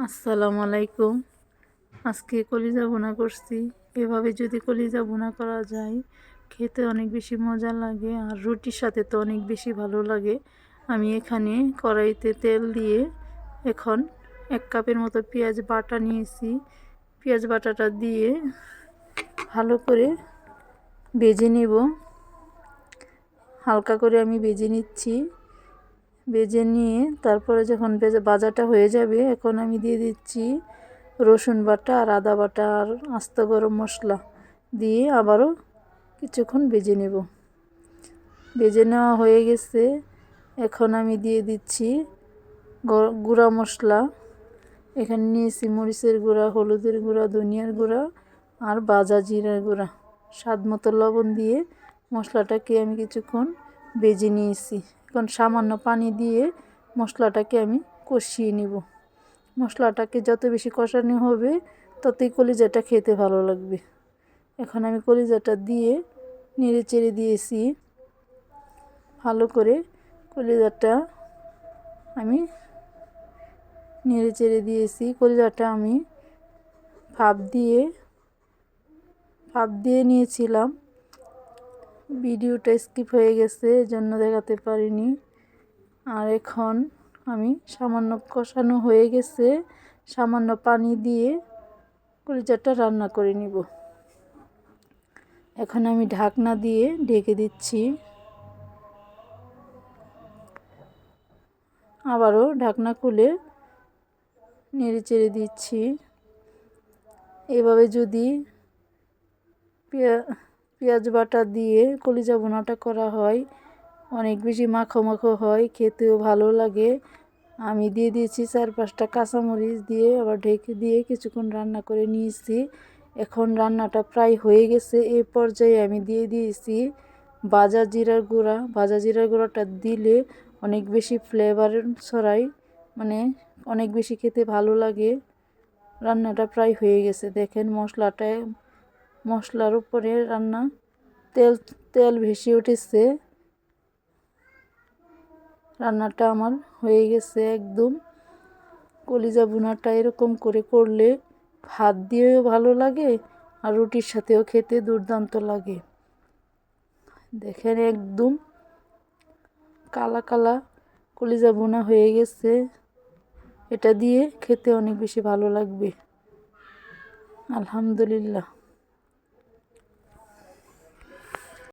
আসসালামু আলাইকুম। আজকে কলিজা ভুনা করছি। এভাবে যদি কলিজা ভুনা করা যায় খেতে অনেক বেশি মজা লাগে, আর রুটির সাথে তো অনেক বেশি ভালো লাগে। আমি এখানে কড়াইতে তেল দিয়ে এখন 1 কাপের মতো পেঁয়াজ বাটা নিয়েছি। পেঁয়াজ বাটাটা দিয়ে ভালো করে ভেজে নেব। হালকা করে আমি ভেজে নিচ্ছি। ভেজে নিয়ে তারপরে যখন ভাজাটা হয়ে যাবে, এখন আমি দিয়ে দিচ্ছি রসুন বাটা আর আদা বাটা আর আস্ত গরম মশলা দিয়ে আবারও কিছুক্ষণ ভেজে নেব। ভেজে নেওয়া হয়ে গেছে। এখন আমি দিয়ে দিচ্ছি গুঁড়া মশলা। এখানে নিয়েছি মরিচের গুঁড়া, হলুদের গুঁড়া, ধনিয়ার গুঁড়া আর ভাজা জিরার গুঁড়া। স্বাদ মতো লবণ দিয়ে মশলাটাকে আমি কিছুক্ষণ ভেজে নিয়েছি। এখন সামান্য পানি দিয়ে মশলাটাকে আমি কষিয়ে নিব। মশলাটাকে যত বেশি কষানো হবে ততই কলিজাটা খেতে ভালো লাগবে। এখন আমি কলিজাটা দিয়ে নেড়ে চেড়ে দিয়েছি। ভালো করে কলিজাটা আমি নেড়ে চেড়ে দিয়েছি। কলিজাটা আমি ভাপ দিয়ে নিয়েছিলাম। ভিডিওটা স্কিপ হয়ে গেছে, এজন্য দেখাতে পারিনি। আর এখন আমি সামান্য কষানো হয়ে গেছে, সামান্য পানি দিয়ে কলিজাটা রান্না করে নিব। এখন আমি ঢাকনা দিয়ে ঢেকে দিচ্ছি। আবারও ঢাকনা খুলে নেড়ে চেড়ে দিচ্ছি। এভাবে যদি পেঁয়াজ বাটা দিয়ে কলিজা ভুনাটা করা হয় অনেক বেশি মাখো মাখো হয়, খেতেও ভালো লাগে। আমি দিয়ে দিয়েছি 4-5টা কাঁচামরিচ দিয়ে আবার ঢেকে দিয়ে কিছুক্ষণ রান্না করে নিয়েছি। এখন রান্নাটা প্রায় হয়ে গেছে। এই পর্যায়ে আমি দিয়ে দিয়েছি ভাজা জিরার গুঁড়া। ভাজা জিরার গুঁড়াটা দিলে অনেক বেশি ফ্লেভার ছড়ায়, মানে অনেক বেশি খেতে ভালো লাগে। রান্নাটা প্রায় হয়ে গেছে। দেখেন মশলার উপরে তেল ভেসে উঠেছে। রান্নাটা আমার হয়ে গেছে একদম। কলিজা ভুনাটা এরকম করে করলে ভাত দিয়েও ভালো লাগে আর রুটির সাথেও খেতে দুর্দান্ত লাগে। দেখেন একদম কালা কালা কলিজা ভুনা হয়ে গেছে। এটা দিয়ে খেতে অনেক বেশি ভালো লাগবে। আলহামদুলিল্লাহ।